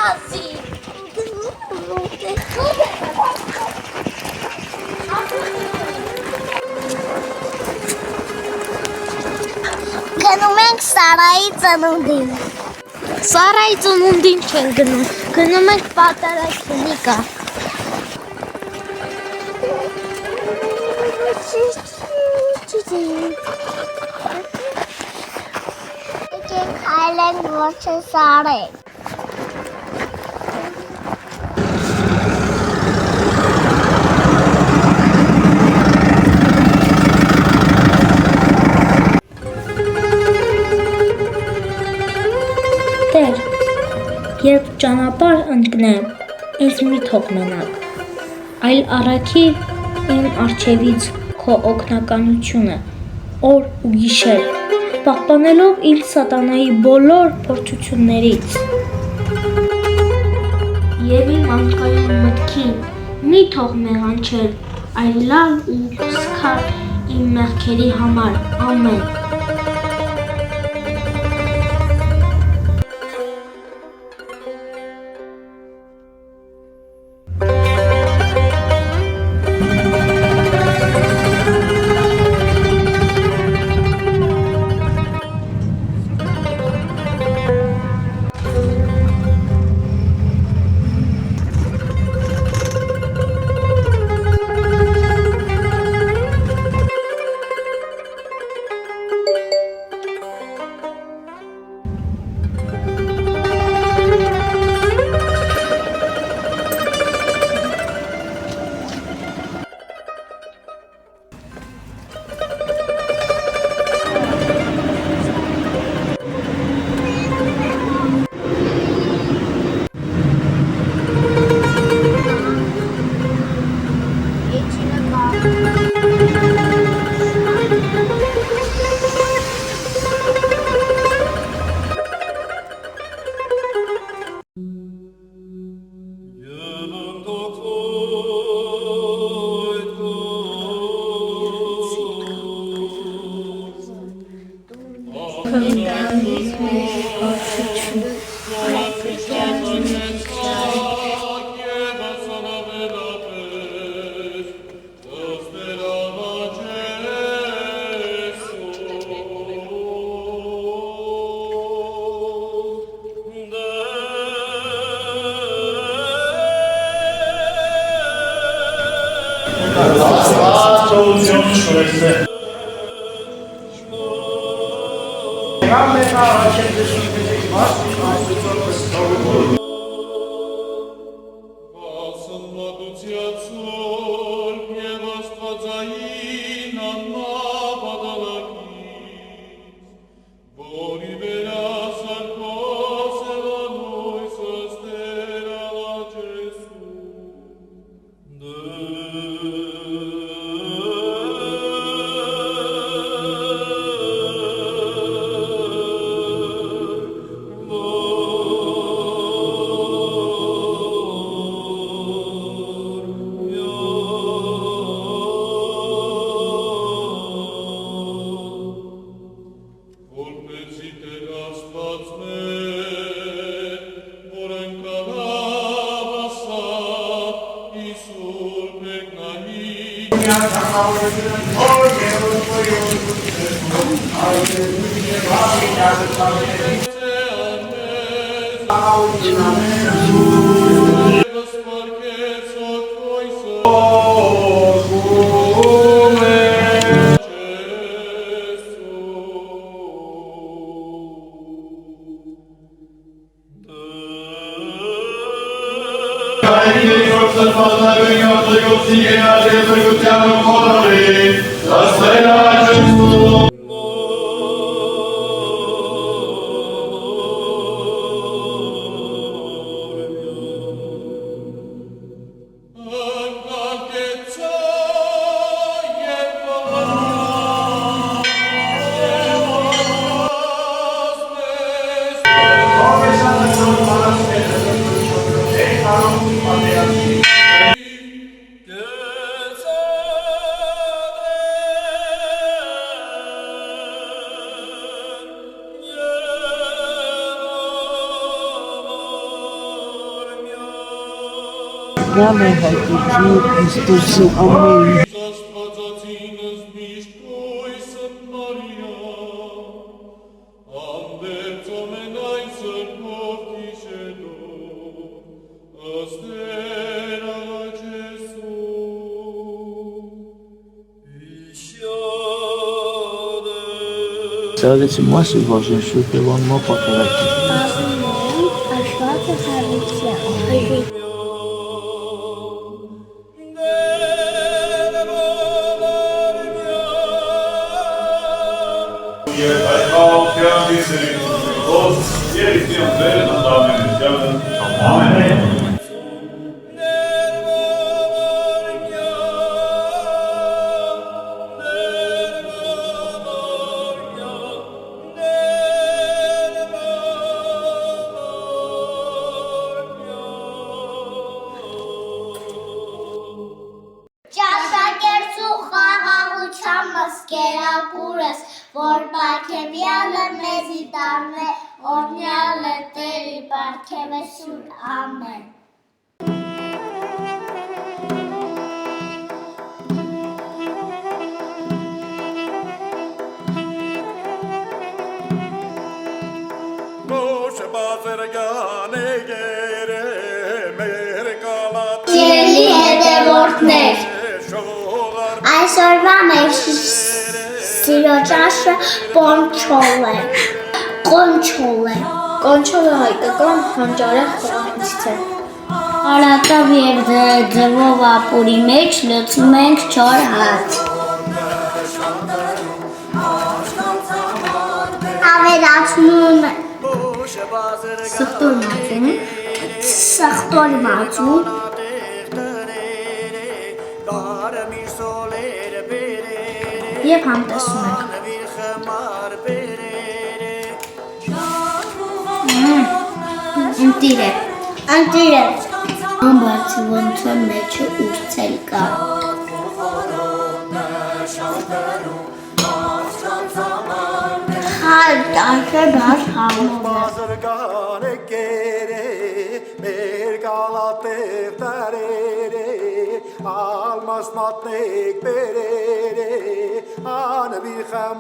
ասի։ Գնում ենք Սարայի ծնունդին։ Սարայի ծնունդին չեն գնում, գնում ենք պատերազմիկա։ Եկեք հայլենք ոչ չսարենք։ Տեր, երբ ճանապարհ ընկնեմ, ինձ մի թող մենակ, այլ առաքի իմ առջևից քո օգնականությունը, օր ու գիշեր, պահպանելով ինձ սատանայի բոլոր փորձություններից։ Եվ իմ անթոյուն մտքին մի թող մեղանչել, այլ լալ ու սքար իմ մեղքերի համար, ամեն։ Օրհնյալ է հայտիչի Քրիստոսի ամեն Աստվածածինս միշտ կոյսըտ Մարիա, անդերձ ամենայն սրբով կիշելով, ըստեր աղաչեսու, իշյադը։ Սարեցի մասի վազեն շուտ և անմա պատարակի։ Աշխարհը հարություն։ Եվ այդ հաղորդյան դիսերին Քրիստոս, երիստիան ձերն ընդամենությանը, ամեն։ Ճաշակերտու խաղաղության մսկերակուրս, որ պարգևյալը մեզի դառնե, օրհնյալը Տերի պարգևեսուն, ամեն։ Սիրելի հետևորդներ, այսօրվա մեր սիրո ճաշը պոնչոլ է, կոնչոլ է։ Կոնչոլը հայկական հանճարեղ խոհանոցից է։ Արատավ և ձվով ապուրի մեջ լցնում ենք 4 հատ։ Ավելացնում սխտոր մածուն, Եվ համտեսում ենք։ ընտիր է, ամբարձի ոնց է մեջը ուրցել կա։ Հայ տաշը բաց համով է։ Մեր գալատև տարերը, ալմասնատնեք բերերը, անվիր խամա